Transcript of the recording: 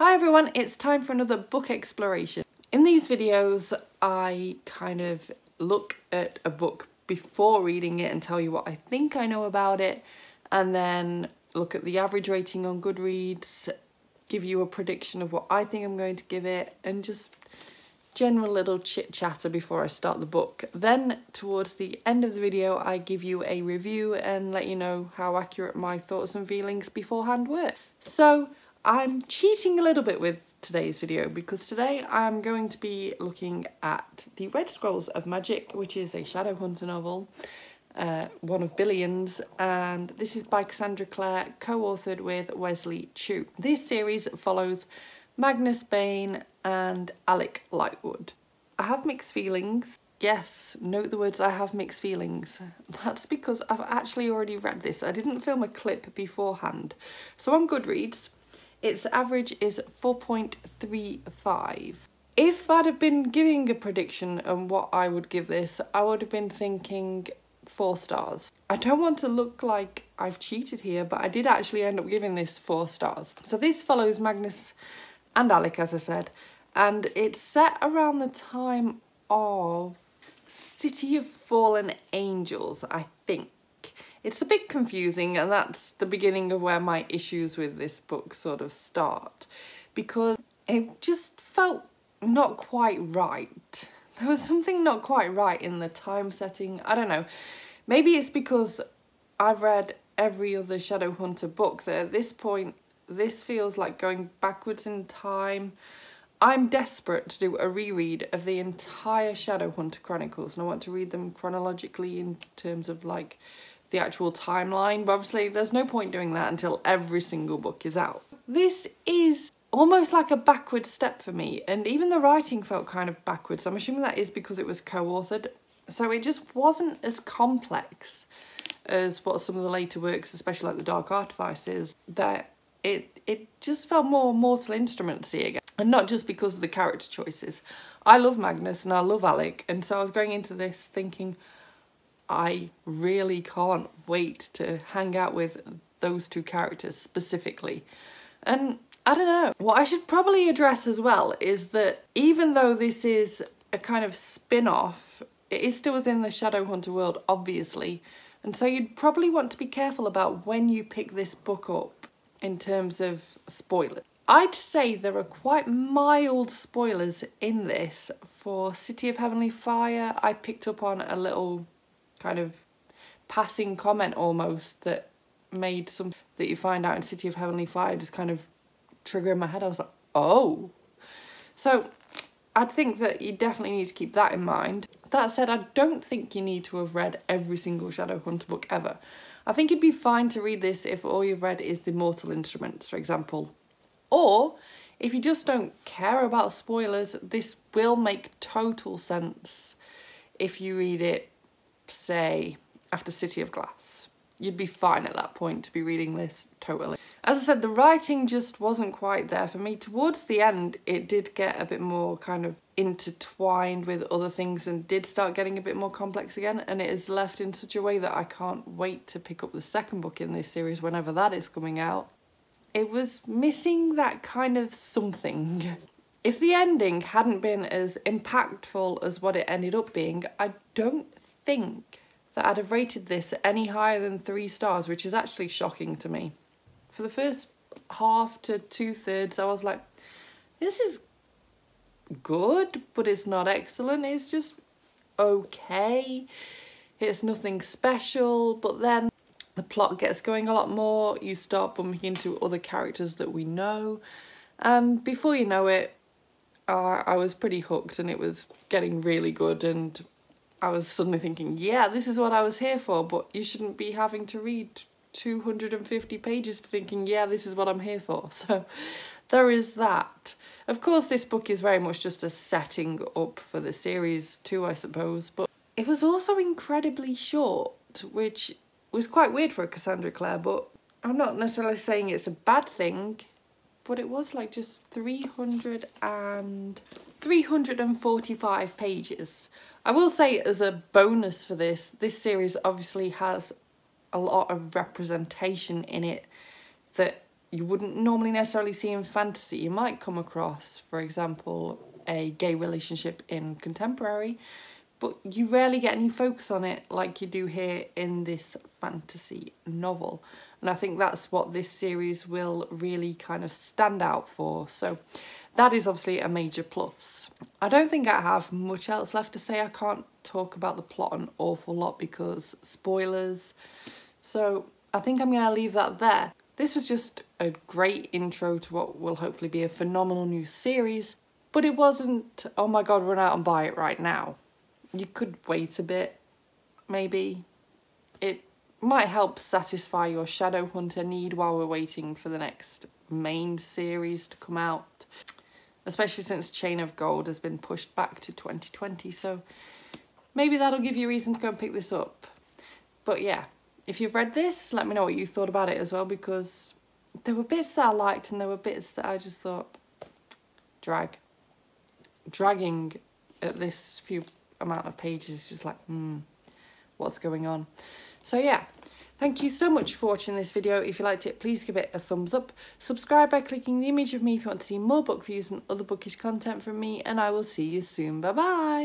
Hi everyone, it's time for another book exploration. In these videos I kind of look at a book before reading it and tell you what I think I know about it, and then look at the average rating on Goodreads, give you a prediction of what I think I'm going to give it, and just general little chit chatter before I start the book. Then towards the end of the video I give you a review and let you know how accurate my thoughts and feelings beforehand were. So I'm cheating a little bit with today's video because today I'm going to be looking at The Red Scrolls of Magic, which is a Shadowhunter novel, one of billions, and this is by Cassandra Clare, co-authored with Wesley Chu. This series follows Magnus Bane and Alec Lightwood. I have mixed feelings. Yes, note the words I have mixed feelings. That's because I've actually already read this. I didn't film a clip beforehand. So on Goodreads, its average is 4.35. If I'd have been giving a prediction on what I would give this, I would have been thinking 4 stars. I don't want to look like I've cheated here, but I did actually end up giving this 4 stars. So this follows Magnus and Alec, as I said, and it's set around the time of City of Fallen Angels, I think. It's a bit confusing, and that's the beginning of where my issues with this book sort of start, because it just felt not quite right. There was something not quite right in the time setting. I don't know. Maybe it's because I've read every other Shadowhunter book that at this point this feels like going backwards in time. I'm desperate to do a reread of the entire Shadowhunter Chronicles, and I want to read them chronologically in terms of like the actual timeline, but obviously there's no point doing that until every single book is out. This is almost like a backward step for me, and even the writing felt kind of backwards. I'm assuming that is because it was co-authored, so it just wasn't as complex as what some of the later works, especially like the Dark Artifices, that it just felt more Mortal Instruments-y again. And not just because of the character choices. I love Magnus and I love Alec, and so I was going into this thinking I really can't wait to hang out with those 2 characters specifically. And I don't know, what I should probably address as well is that even though this is a kind of spin-off, it is still within the Shadowhunter world, obviously, and so you'd probably want to be careful about when you pick this book up in terms of spoilers. I'd say there are quite mild spoilers in this. For City of Heavenly Fire, I picked up on a little kind of passing comment almost that made some that you find out in City of Heavenly Fire just kind of trigger in my head. I was like, oh. So I'd think that you definitely need to keep that in mind. That said, I don't think you need to have read every single Shadowhunter book ever. I think it'd be fine to read this if all you've read is the Mortal Instruments, for example. Or if you just don't care about spoilers, this will make total sense if you read it, say, after City of Glass. You'd be fine at that point to be reading this totally. As I said, the writing just wasn't quite there for me. Towards the end, it did get a bit more kind of intertwined with other things and did start getting a bit more complex again, and it is left in such a way that I can't wait to pick up the second book in this series whenever that is coming out. It was missing that kind of something. If the ending hadn't been as impactful as what it ended up being, I don't think that I'd have rated this any higher than 3 stars, which is actually shocking to me. For the first half to 2/3, I was like, this is good, but it's not excellent. It's just okay. It's nothing special, but then the plot gets going a lot more. You start bumping into other characters that we know, and before you know it, I was pretty hooked and it was getting really good, and I was suddenly thinking, yeah, this is what I was here for, but you shouldn't be having to read 250 pages thinking, yeah, this is what I'm here for. So there is that. Of course, this book is very much just a setting up for the series too, I suppose, but it was also incredibly short, which was quite weird for a Cassandra Clare, but I'm not necessarily saying it's a bad thing, but it was like just 345 pages. I will say, as a bonus for this series obviously has a lot of representation in it that you wouldn't normally necessarily see in fantasy. You might come across, for example, a gay relationship in contemporary, but you rarely get any focus on it like you do here in this fantasy novel. And I think that's what this series will really kind of stand out for. So that is obviously a major plus. I don't think I have much else left to say. I can't talk about the plot an awful lot because spoilers. So I think I'm going to leave that there. This was just a great intro to what will hopefully be a phenomenal new series. But it wasn't, oh my god, run out and buy it right now. You could wait a bit, maybe. It might help satisfy your Shadowhunter need while we're waiting for the next main series to come out. Especially since Chain of Gold has been pushed back to 2020, so maybe that'll give you a reason to go and pick this up. But yeah, if you've read this, let me know what you thought about it as well, because there were bits that I liked and there were bits that I just thought, dragging at this few amount of pages is just like, what's going on? So yeah, thank you so much for watching this video. If you liked it, please give it a thumbs up. Subscribe by clicking the image of me if you want to see more book reviews and other bookish content from me, and I will see you soon. Bye bye.